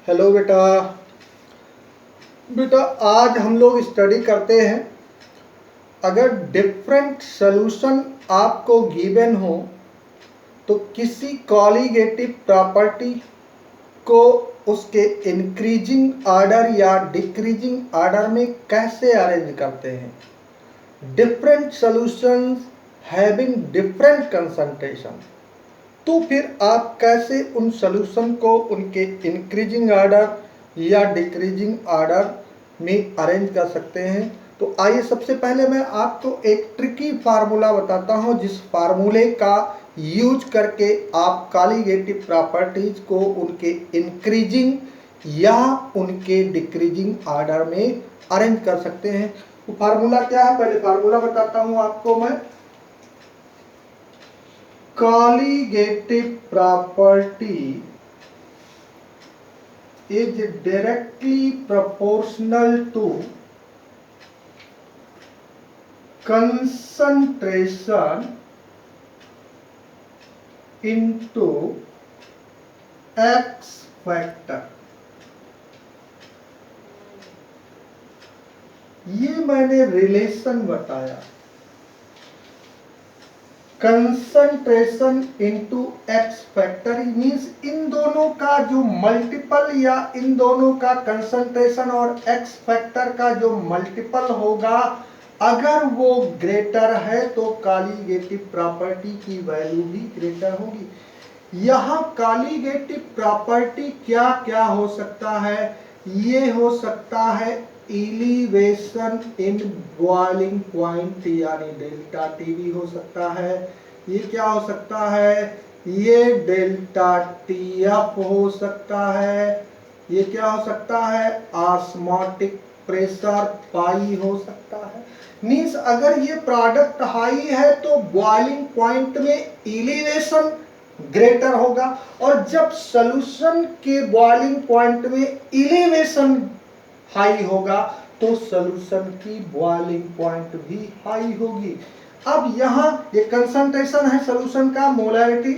Hello बेटा। बेटा आज हम लोग स्टडी करते हैं, अगर डिफरेंट सॉल्यूशन आपको गिवन हो तो किसी कॉलीगेटिव प्रॉपर्टी को उसके इंक्रीजिंग ऑर्डर या डिक्रीजिंग ऑर्डर में कैसे अरेंज करते हैं। Different solutions having different concentration, तो फिर आप कैसे उन सॉल्यूशन को उनके इंक्रीजिंग ऑर्डर या डिक्रीजिंग ऑर्डर में अरेंज कर सकते हैं। तो आइए सबसे पहले मैं आपको एक ट्रिकी फार्मूला बताता हूं, जिस फार्मूले का यूज करके आप कॉलीगेटिव प्रॉपर्टीज को उनके इंक्रीजिंग या उनके डिक्रीजिंग ऑर्डर में अरेंज कर सकते हैं। तो फार्मूला क्या है, पहले फार्मूला बताता हूं आपको मैं। Colligative property is directly proportional to concentration into X factor। ये मैंने रिलेशन बताया, concentration into x factor means in दोनों का जो मल्टीपल या इन दोनों का कंसंट्रेशन और एक्स फैक्टर का जो मल्टीपल होगा, अगर वो ग्रेटर है तो कॉलीगेटिव प्रॉपर्टी की वैल्यू भी ग्रेटर होगी। यहाँ कॉलीगेटिव प्रॉपर्टी क्या क्या हो सकता है, ये हो सकता है एलिवेशन इन बॉइलिंग पॉइंट यानी डेल्टा टी भी हो सकता है। ये क्या हो सकता है, ये डेल्टा टी एफ हो सकता है। ये क्या हो सकता है, ऑस्मोटिक प्रेशर पाई हो सकता है। मींस अगर ये प्रोडक्ट हाई है तो बॉइलिंग पॉइंट में एलिवेशन ग्रेटर होगा, और जब सॉल्यूशन के बॉइलिंग पॉइंट में एलिवेशन हाई होगा तो सॉल्यूशन की बॉइलिंग पॉइंट भी हाई होगी। अब यहाँ ये कंसंट्रेशन है सॉल्यूशन का, मोलैरिटी।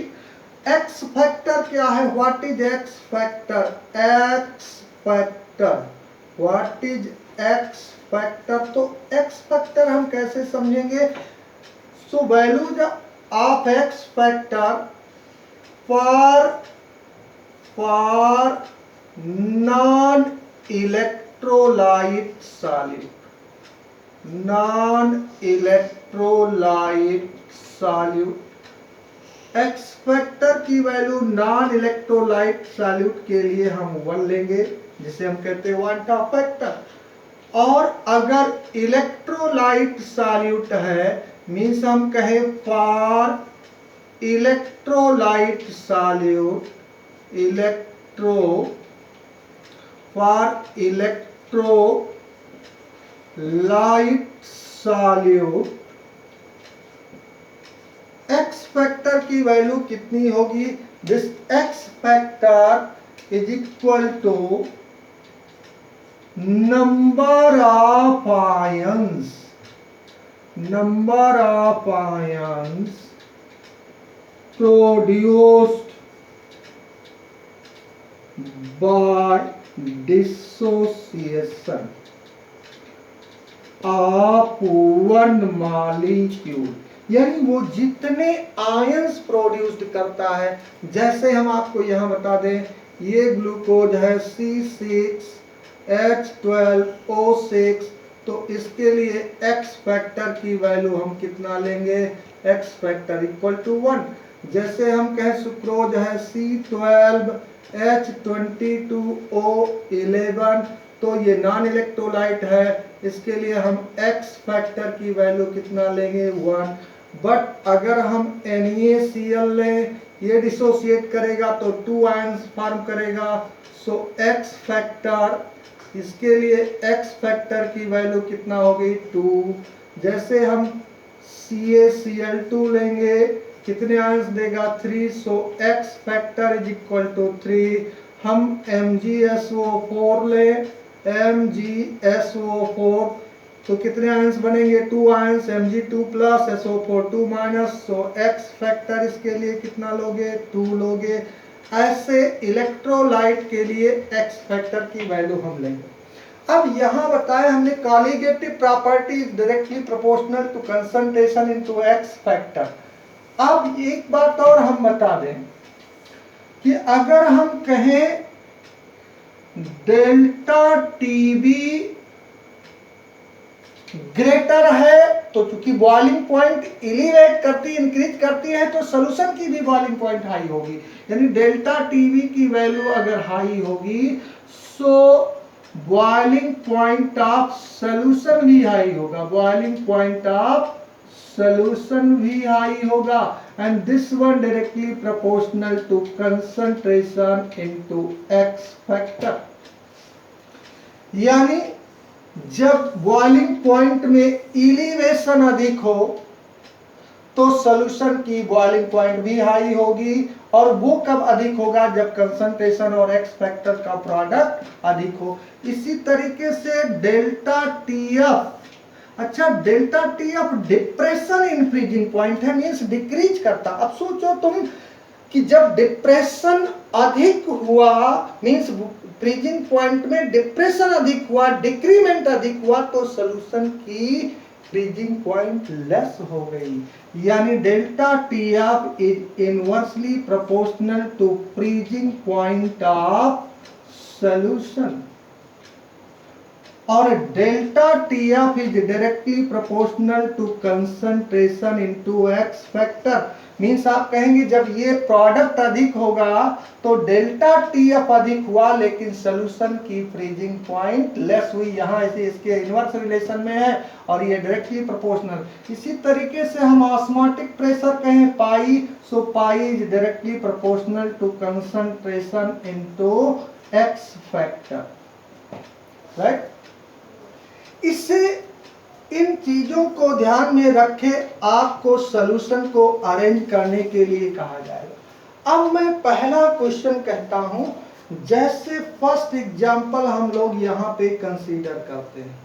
एक्स फैक्टर क्या है, what is x factor, x factor, what is x factor. तो एक्स फैक्टर हम कैसे समझेंगे, so values of x factor for non electrolyte solute, non electrolyte solute. X factor की value non electrolyte solute के लिए हम 1 लेंगे, जिसे हम कहते हैं क्वांटा फैक्टर। और अगर इलेक्ट्रोलाइट सॉल्यूट है मीन्स हम कहें for electrolyte solute, for electrolyte solute x factor की वैल्यू कितनी होगी, this x factor is equal to number of ions, number of ions produced by dissociation of one molecule, यानी वो जितने आयंस प्रोड्यूस्ड करता है। जैसे हम आपको यहाँ बता दें, ये ग्लूकोज है C6H12O6, तो इसके लिए एक्स फैक्टर की वैल्यू हम कितना लेंगे, एक्स फैक्टर इक्वल टू 1। जैसे हम कहें सुक्रोज है C12H22O11, तो ये नॉन इलेक्ट्रोलाइट है, इसके लिए हम एक्स फैक्टर की वैल्यू कितना लेंगे, 1। बट अगर हम NaCl लें, ये डिसोसिएट करेगा तो 2 आयंस फॉर्म करेगा, सो एक्स फैक्टर, इसके लिए एक्स फैक्टर की वैल्यू कितना होगी, 2। जैसे हम CaCl2 लेंगे, कितने आयंस देगा, 3, so X factor is equal to 3। हम MgSO4 लें, MgSO4, तो कितने आयंस बनेंगे, 2 ions, Mg2 plus SO4 2 minus, so X factor इसके लिए कितना लोगे, 2 लोगे। ऐसे इलेक्ट्रोलाइट के लिए एक्स फैक्टर की वैल्यू हम लेंगे। अब यहां बताया हमने colligative property is directly proportional to concentration into x factor. अब एक बात और हम बता दें कि अगर हम कहें डेल्टा टीबी ग्रेटर है, तो चूंकि बॉइलिंग पॉइंट एलिवेट करती इंक्रीज करती है तो सोल्यूशन की भी बॉइलिंग पॉइंट हाई होगी। यानी डेल्टा टीबी की वैल्यू अगर हाई होगी so boiling point of solution भी हाई होगा, बॉइलिंग पॉइंट ऑफ सोल्यूशन भी हाई होगा, and this one directly proportional to concentration into x factor. यानी जब बॉइलिंग पॉइंट में एलिवेशन अधिक हो तो सॉल्यूशन की बॉइलिंग पॉइंट भी हाई होगी, और वो कब अधिक होगा, जब कंसंट्रेशन और एक्स फैक्टर का प्रोडक्ट अधिक हो। इसी तरीके से डेल्टा टीएफ, अच्छा delta TF depression in freezing point है, मींस डिक्रीज करता। अब सोचो तुम कि जब डिप्रेशन अधिक हुआ मींस फ्रीजिंग पॉइंट में डिप्रेशन अधिक हुआ, डिक्रीमेंट अधिक हुआ, तो सॉल्यूशन की फ्रीजिंग पॉइंट लेस हो गई। यानी delta TF is inversely proportional to freezing point of solution, और delta TF is directly proportional to concentration into x factor. Means आप कहेंगे जब ये प्रोडक्ट अधिक होगा तो डेल्टा टीएफ अधिक हुआ लेकिन सॉल्यूशन की फ्रीजिंग पॉइंट लेस हुई। यहां ऐसे इसके इनवर्स रिलेशन में है और ये डायरेक्टली प्रोपोर्शनल। इसी तरीके से हम ऑस्मोटिक प्रेशर कहें pi, so pi is directly proportional to concentration into x factor, right. इससे इन चीजों को ध्यान में रखे आपको सॉल्यूशन को अरेंज करने के लिए कहा जाएगा। अब मैं पहला क्वेश्चन कहता हूं, जैसे फर्स्ट एग्जांपल हम लोग यहां पे कंसीडर करते हैं,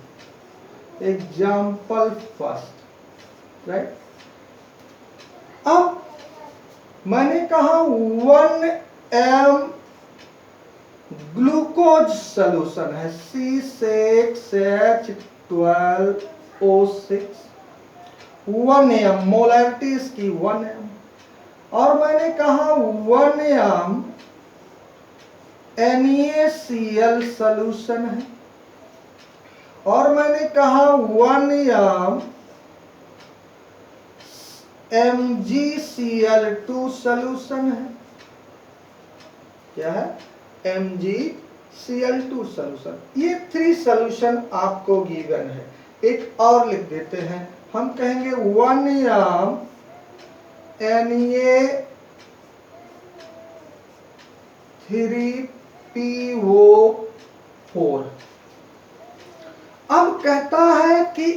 एग्जांपल फर्स्ट, राइट। अब मैंने कहा 1 m ग्लूकोज सॉल्यूशन है, C6H12O6, 1 m मोलैरिटी इसकी 1 m, और मैंने कहा 1 m NaCl सॉल्यूशन है, और मैंने कहा 1 m MgCl2 सॉल्यूशन है। क्या है? MgCl2 solution. ये 3 सॉल्यूशन आपको गिवन है। एक और लिख देते हैं, हम कहेंगे 1 m Na3PO4। अब कहता है कि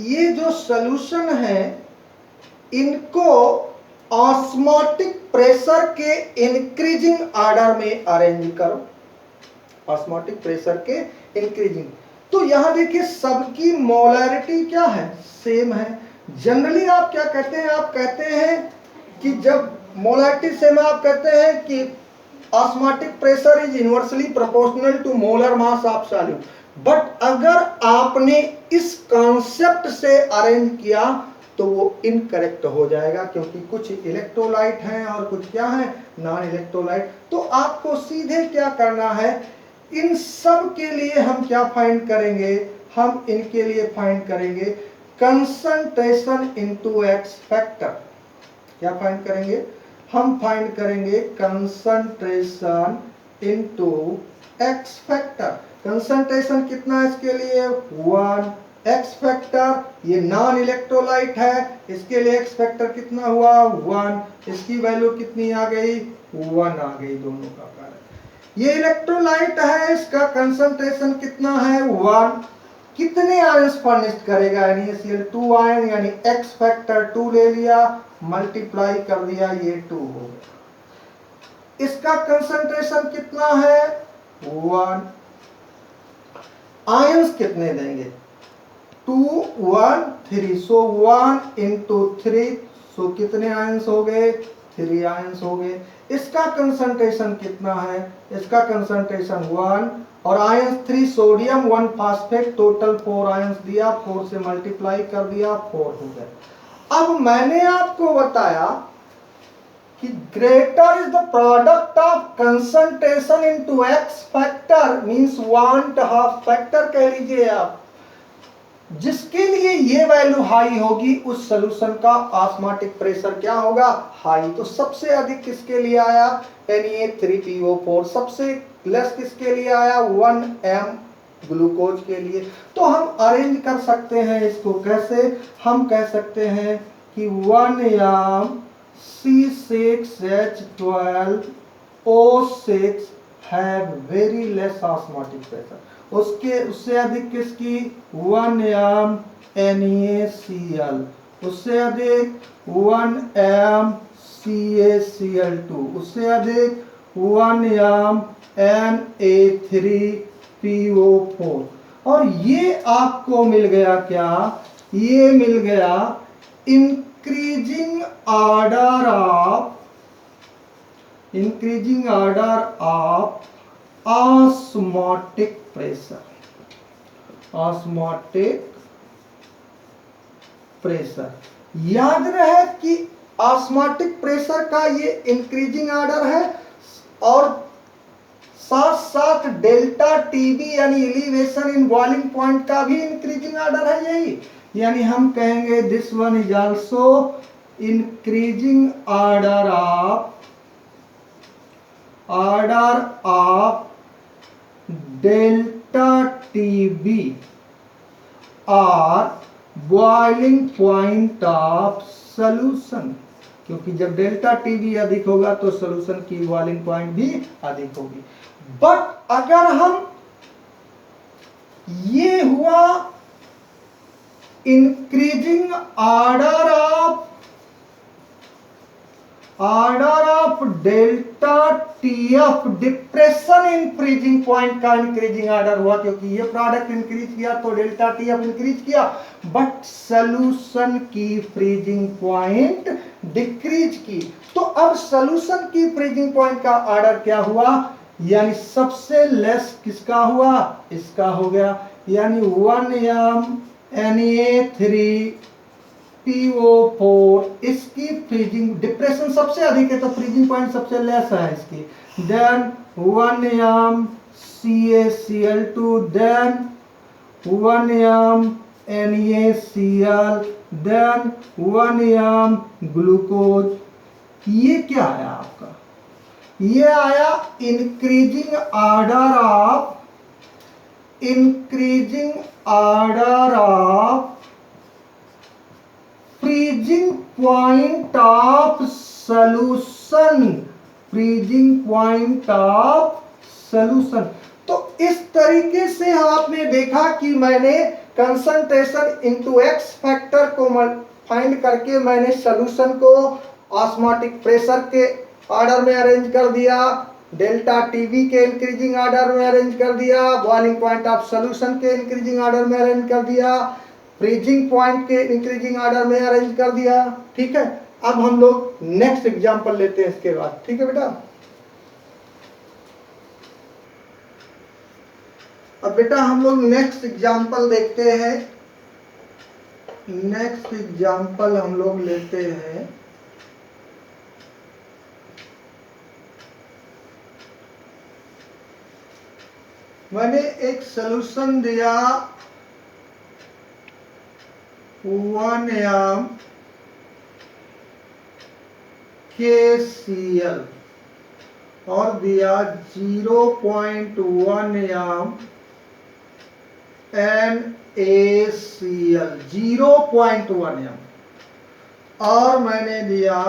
ये जो सॉल्यूशन है इनको ऑस्मोटिक प्रेशर के इंक्रीजिंग ऑर्डर में अरेंज करो, ऑस्मोटिक प्रेशर के इंक्रीजिंग। तो यहां देखिए सबकी मोलैरिटी क्या है, सेम है। जनरली आप क्या कहते हैं, आप कहते हैं कि जब मोलैरिटी सेम आप कहते हैं कि osmotic pressure is inversely proportional to molar mass of solute. But अगर आपने इस कॉन्सेप्ट से अरेंज किया तो वो इनकरेक्ट हो जाएगा, क्योंकि कुछ इलेक्ट्रोलाइट हैं और कुछ क्या है, नॉन इलेक्ट्रोलाइट। तो आपको सीधे क्या करना है, इन सब के लिए हम क्या फाइंड करेंगे, हम इनके लिए फाइंड करेंगे कंसंट्रेशन इनटू एक्स फैक्टर। क्या फाइंड करेंगे, हम फाइंड करेंगे concentration into x factor. Concentration कितना है इसके लिए 1, एक्स फैक्टर ये नॉन इलेक्ट्रोलाइट है, इसके लिए एक्स फैक्टर कितना हुआ 1, इसकी वैल्यू कितनी आ गई 1 आ गई, दोनों का कारण। ये इलेक्ट्रोलाइट है, इसका कंसंट्रेशन कितना है 1, कितने आयंस फर्निश्ड करेगा NaCl2 आयन, यानी एक्स फैक्टर 2 ले लिया, मल्टीप्लाई कर दिया, ये 2 हो गया। इसका कंसंट्रेशन कितना है 1, आयंस कितने देंगे 2 1 3, सो 1 into 3, सो कितने आयंस हो गए 3 आयंस हो गए। इसका कंसंट्रेशन कितना है, इसका कंसंट्रेशन 1 और ions 3 sodium 1 phosphate, total 4 ions दिया, 4 से मल्टीप्लाई कर दिया, 4 हो गए। अब मैंने आपको बताया कि greater is the product of concentration into x factor means 1.5 factor कह लीजिए आप, जिसके लिए ये वैल्यू हाई होगी उस सॉल्यूशन का ऑस्मोटिक प्रेशर क्या होगा, हाई। तो सबसे अधिक किसके लिए आया, Na3PO4, सबसे लेस किसके लिए आया, 1 m ग्लूकोज के लिए। तो हम अरेंज कर सकते हैं इसको कैसे, हम कह सकते हैं कि 1 m C6H12O6 have very less osmotic pressure, उससे अधिक किसकी, 1 m NaCl, उससे अधिक 1 m CaCl2, उससे अधिक 1 m Na3PO4। और ये आपको मिल गया क्या, ये मिल गया increasing order of osmotic pressure, osmotic pressure. याद रहे कि ऑस्मोटिक प्रेशर का ये इंक्रीजिंग ऑर्डर है और साथ साथ डेल्टा टीबी यानी एलिवेशन इन बॉइलिंग पॉइंट का भी इंक्रीजिंग ऑर्डर है यही, यानी हम कहेंगे this one is also increasing order of delta TB और बॉइलिंग पॉइंट ऑफ सॉल्यूशन, क्योंकि जब डेल्टा टीबी अधिक होगा तो सॉल्यूशन की बॉइलिंग पॉइंट भी अधिक होगी। बट अगर हम, ये हुआ increasing order of delta TF, depression in freezing point का इंक्रीजिंग ऑर्डर हुआ, क्योंकि ये प्रोडक्ट इंक्रीज किया तो डेल्टा टीएफ इंक्रीज किया, बट सॉल्यूशन की फ्रीजिंग पॉइंट डिक्रीज की। तो अब सॉल्यूशन की फ्रीजिंग पॉइंट का ऑर्डर क्या हुआ, यानी सबसे लेस किसका हुआ, इसका हो गया, यानी 1 m Na3PO4, इसकी फ्रीजिंग डिप्रेशन सबसे अधिक है तो फ्रीजिंग पॉइंट सबसे लेस है इसकी, then 1 m CaCl2, then 1 m NaCl, then 1 m glucose. ये क्या आया आपका, ये आया increasing order of freezing point of solution, freezing point of solution. तो इस तरीके से आपने देखा कि मैंने कंसंट्रेशन इनटू एक्स फैक्टर को फाइंड करके मैंने सॉल्यूशन को ऑस्मोटिक प्रेशर के ऑर्डर में अरेंज कर दिया, डेल्टा टीवी के इंक्रीजिंग ऑर्डर में अरेंज कर दिया, बॉइलिंग पॉइंट ऑफ सॉल्यूशन के इंक्रीजिंग ऑर्डर में अरेंज कर दिया, फ्रीजिंग पॉइंट के इंक्रीजिंग ऑर्डर में अरेंज कर दिया। ठीक है, अब हम लोग नेक्स्ट एग्जांपल लेते हैं इसके बाद। ठीक है बेटा, अब बेटा हम लोग नेक्स्ट एग्जांपल देखते हैं। नेक्स्ट एग्जांपल हम लोग लेते हैं, मैंने एक सॉल्यूशन दिया 1 m KCl और दिया 0.1 m NaCl, 0.1 m, और मैंने दिया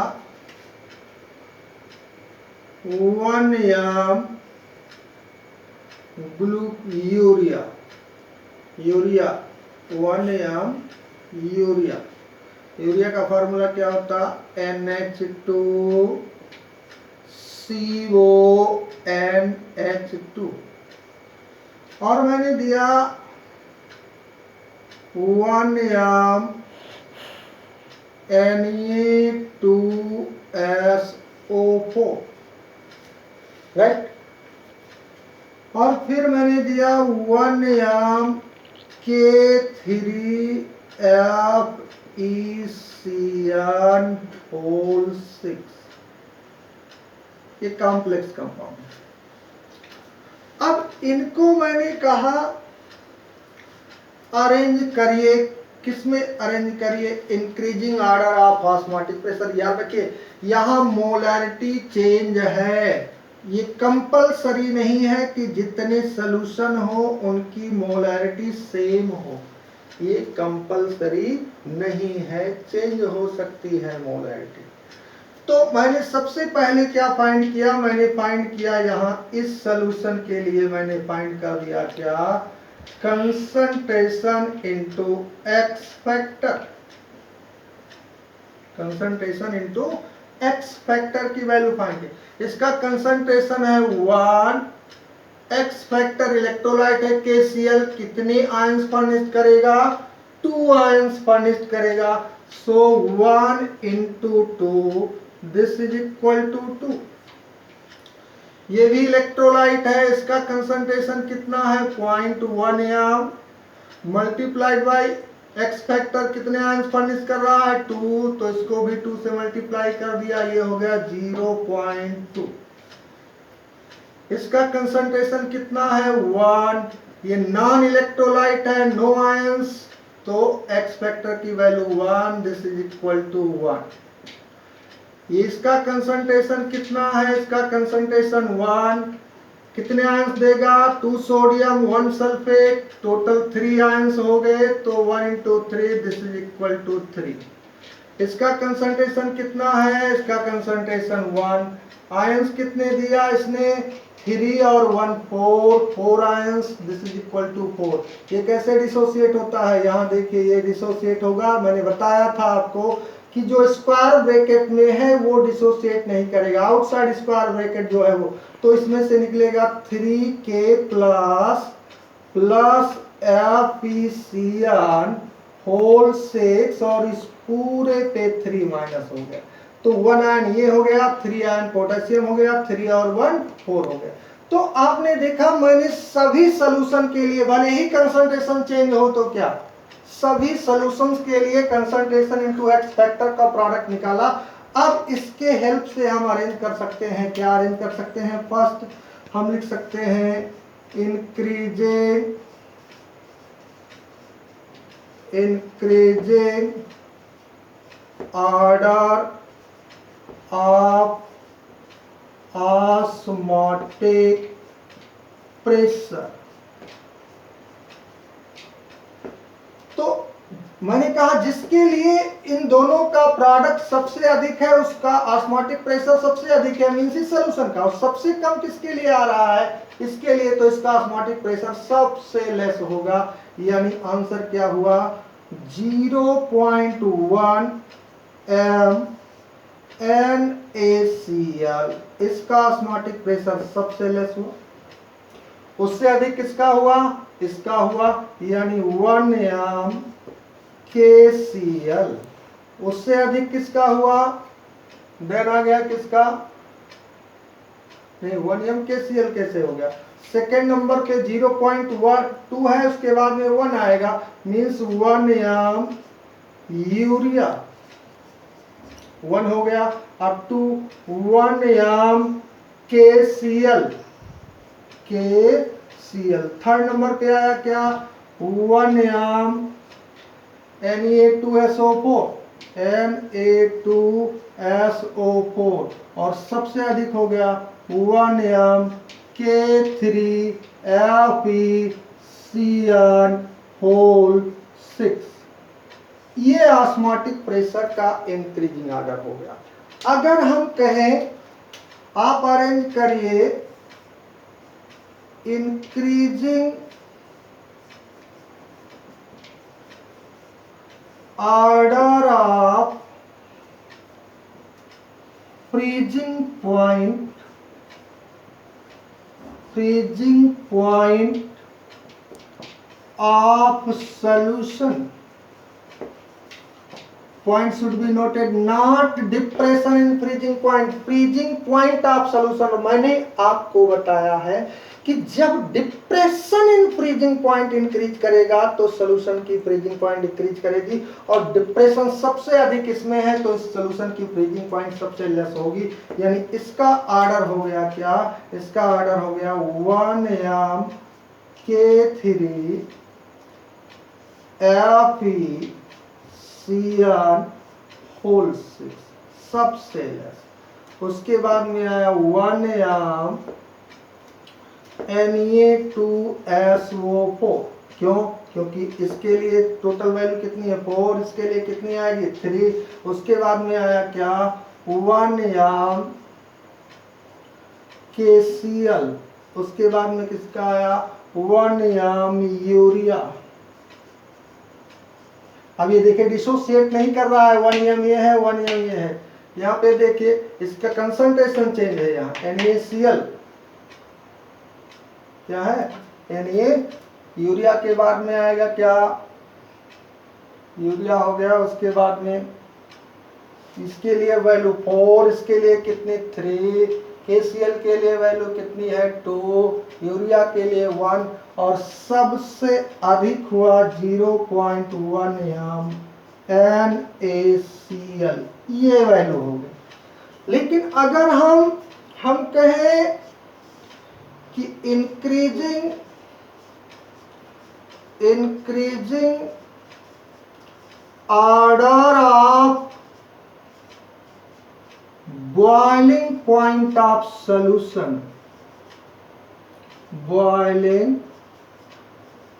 1 m यूरिया 1 m यूरिया का फार्मूला क्या होता, NH2CONH2, और मैंने दिया 1 m Na2 SO4, राइट। और फिर मैंने दिया 1M K3FeCN6, ये कॉम्प्लेक्स कंपाउंड है। अब इनको मैंने कहा अरेंज करिए, किसमें अरेंज करिए, increasing order of osmotic pressure. याद रखिए यहां मोलैरिटी चेंज है, ये कंपलसरी नहीं है कि जितने सॉल्यूशन हो उनकी मोलैरिटी सेम हो, ये कंपलसरी नहीं है, चेंज हो सकती है मोलैरिटी। तो मैंने सबसे पहले क्या फाइंड किया, मैंने फाइंड किया यहां इस सॉल्यूशन के लिए मैंने फाइंड कर दिया क्या, concentration into x factor, concentration into x factor की वैल्यू फाइंड की। इसका कंसंट्रेशन है 1, एक्स फैक्टर इलेक्ट्रोलाइट है KCl, कितने आयंस फर्निश्ड करेगा, 2 आयंस फर्निश्ड करेगा। So 1 into 2 this is equal to 2। ये भी इलेक्ट्रोलाइट है, इसका कंसंट्रेशन कितना है 0.1 m multiplied by x factor, कितने आयंस फर्निश कर रहा है 2, तो इसको भी 2 से मल्टीप्लाई कर दिया, ये हो गया 0.2। इसका कंसंट्रेशन कितना है 1, ये नॉन इलेक्ट्रोलाइट है, नो आयंस, तो एक्स फैक्टर की value 1, this is equal to 1। इसका कंसंट्रेशन कितना है, इसका कंसंट्रेशन 1, कितने आयंस देगा 2 सोडियम 1 सल्फेट, टोटल 3 आयंस हो गए, तो 1 into 3 this is equal to 3। इसका कंसंट्रेशन कितना है, इसका कंसंट्रेशन 1, आयंस कितने दिया इसने 3 और 1 4 ions, this is equal to 4। ये कैसे डिसोसिएट होता है, यहाँ देखिए ये डिसोसिएट होगा, मैंने बताया था आपको कि जो स्क्वायर ब्रैकेट में है वो डिसोसिएट नहीं करेगा, आउटसाइड स्क्वायर ब्रैकेट जो है वो, तो इसमें से निकलेगा 3K प्लस FeCN होल 6 और इस पूरे पे 3 माइनस हो गया, तो 1 आयन ये हो गया, 3 आयन पोटेशियम हो गया, 3 और 1 4 हो गया। तो आपने देखा मैंने सभी सॉल्यूशन के लिए भले ही कंसंट्रेशन चेंज हो तो क्या, सभी सॉल्यूशंस के लिए कंसंट्रेशन इनटू एक्स फैक्टर का प्रोडक्ट निकाला। अब इसके हेल्प से हम अरेंज कर सकते हैं, क्या अरेंज कर सकते हैं, फर्स्ट हम लिख सकते हैं increasing order of osmotic pressure. तो मैंने कहा जिसके लिए इन दोनों का प्रोडक्ट सबसे अधिक है उसका ऑस्मोटिक प्रेशर सबसे अधिक है, मींस इस सॉल्यूशन का, और सबसे कम किसके लिए आ रहा है इसके लिए, तो इसका ऑस्मोटिक प्रेशर सबसे लेस होगा, यानी आंसर क्या हुआ 0.1 m NaCl, इसका ऑस्मोटिक प्रेशर सबसे लेस हुआ। उससे अधिक किसका हुआ, इसका हुआ, यानी 1 m KCl। उससे अधिक किसका हुआ, देन आ गया किसका, नहीं 1 m KCl कैसे हो गया, सेकेंड नंबर पे 0.2 है, उसके बाद में 1 आएगा, मीन्स 1 m यूरिया 1 हो गया, up to 1 m KCl। Third number पे आया क्या 1 m Na2SO4 और सबसे अधिक हो गया 1 m K3FeCN होल 6। ये ऑस्मोटिक प्रेशर का इंक्रीजिंग ऑर्डर हो गया। अगर हम कहें आप अरेंज करिए increasing order of freezing point of solution point should be noted, not depression in freezing point. Freezing point of solution, मैंने आपको बताया है कि जब depression in freezing point increase करेगा तो सोल्यूशन की फ्रीजिंग पॉइंट डिक्रीज करेगी, और डिप्रेशन सबसे अधिक इसमें है तो इस सोल्यूशन की फ्रीजिंग पॉइंट सबसे लेस होगी। यानी इसका ऑर्डर हो गया क्या, इसका ऑर्डर हो गया 1m K3 FeCN होल 6 सबसे लेस। उसके बाद में आया 1m Na2SO4, क्यों, क्योंकि इसके लिए टोटल वैल्यू कितनी है 4, इसके लिए कितनी आएगी 3। उसके बाद में आया क्या 1m KCl, उसके बाद में किसका आया 1m यूरिया। अब ये देखिए डिसोसिएट नहीं कर रहा है, 1m ये है 1m ये है। यहाँ पे देखिए इसका कंसंट्रेशन चेंज है, यहाँ NaCl क्या है Na, यूरिया के बाद में आएगा क्या, यूरिया हो गया। उसके बाद में इसके लिए वैल्यू 4, इसके लिए कितनी 3, KCl के लिए वैल्यू कितनी है 2, यूरिया के लिए 1, और सबसे अधिक हुआ 0.1m NaCl, ये वैल्यू हो गई। लेकिन अगर हम कहें कि increasing order of boiling point of solution, boiling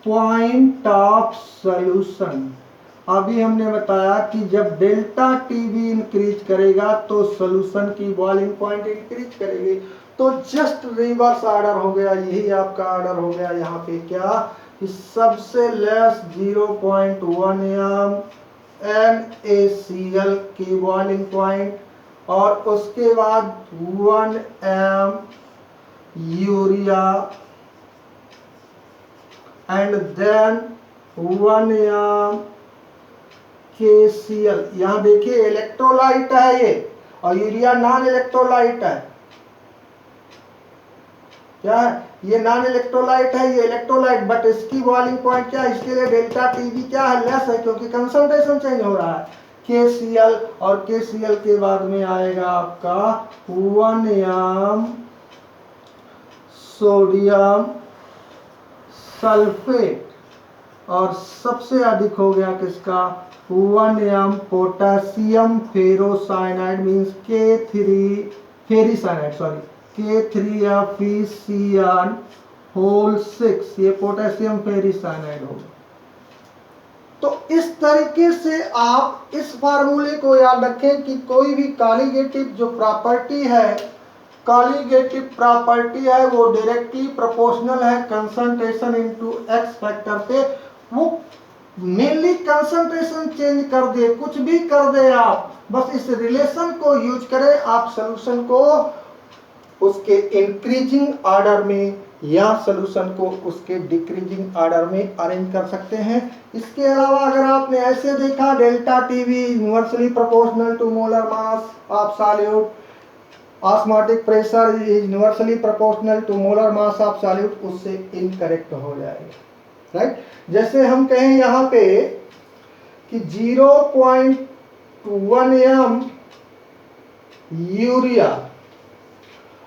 point of solution, अभी हमने बताया कि जब डेल्टा टीवी इंक्रीज करेगा तो सॉल्यूशन की बॉइलिंग पॉइंट इंक्रीज करेगी। तो जस्ट रिवर्स ऑर्डर हो गया, यही आपका ऑर्डर हो गया यहाँ पे क्या कि सबसे लेस 0.1m NaCl की बॉइलिंग पॉइंट, और उसके बाद 1m urea, and then 1m KCl। यहाँ देखिए इलेक्ट्रोलाइट है ये, और यूरिया नॉन इलेक्ट्रोलाइट है। क्या है ये, नॉन इलेक्ट्रोलाइट है, ये इलेक्ट्रोलाइट, बट इसकी बॉइलिंग पॉइंट क्या है, इसके लिए डेल्टा टीवी क्या है लेस है, क्योंकि कंसंट्रेशन चेंज हो रहा है। KCl, और KCl के बाद में आएगा आपका 1m सोडियम सल्फेट, और सबसे अधिक हो गया किसका 1m potassium ferrocyanide, means K3 ferricyanide, sorry K3FeCN whole 6, ये पोटेशियम फेरिसाइनाइड होगा। तो इस तरीके से आप इस फार्मूले को याद रखें कि कोई भी कॉलिगेटिव जो प्रॉपर्टी है, कॉलिगेटिव प्रॉपर्टी है वो डायरेक्टली प्रोपोर्शनल है कंसंट्रेशन इनटू एक्स फैक्टर पे। वो मेनली कंसंट्रेशन चेंज कर दे, कुछ भी कर दे, आप बस इस रिलेशन को यूज करें, आप सॉल्यूशन को उसके इंक्रीजिंग ऑर्डर में या सॉल्यूशन को उसके डिक्रीजिंग ऑर्डर में अरेंज कर सकते हैं। इसके अलावा अगर आपने ऐसे देखा delta TV universally proportional to molar mass of solute, osmotic pressure is universally proportional to molar mass of solute, उससे इनकरेक्ट हो जाएगा, राइट। जैसे हम कहें यहाँ पे कि 0.1m यूरिया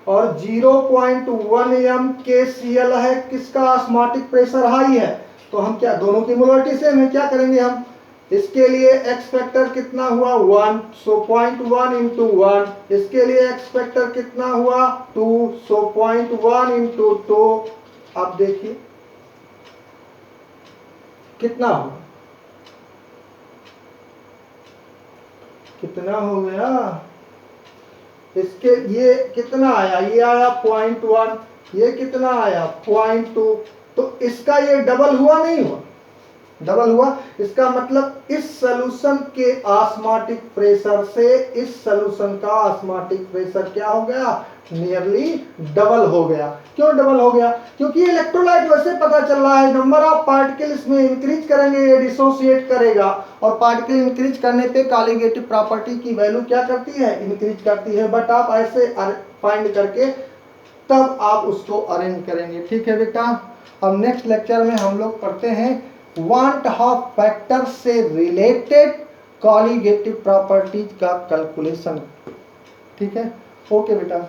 और 0.1m KCl है, किसका ऑस्मोटिक प्रेशर हाई है, तो हम क्या, दोनों की मोलरिटी सेम है, क्या करेंगे हम, इसके लिए एक्स फैक्टर कितना हुआ 1, सो 0.1 इंटू 1, इसके लिए एक्स फैक्टर कितना हुआ 2, सो 0.1 इंटू 2, आप देखिए कितना हुआ, कितना हो गया, इसके ये कितना आया, ये आया 0.1, ये कितना आया 0.2, तो इसका ये डबल हुआ नहीं हुआ, डबल हुआ। इसका मतलब इस सॉल्यूशन के ऑस्मोटिक प्रेशर से इस सॉल्यूशन का ऑस्मोटिक प्रेशर क्या हो गया, नियरली डबल हो गया। क्यों डबल हो गया? क्योंकि इलेक्ट्रोलाइट वैसे पता चल रहा है नंबर ऑफ पार्टिकल्स में इंक्रीज करेंगे ये डिसोसिएट करेगा, और पार्टिकल इंक्रीज करने पे कॉलीगेटिव प्रॉपर्टी की वैल्यू क्या करती है? इंक्रीज करती है। बट आप ऐसे फाइंड करके तब आप उसको अरेंज करेंगे। ठीक है बेटा, अब नेक्स्ट लेक्चर में हम लोग पढ़ते हैं वांट हाफ फैक्टर से रिलेटेड कॉलीगेटिव प्रॉपर्टीज का कैलकुलेशन। ठीक है, ओके बेटा।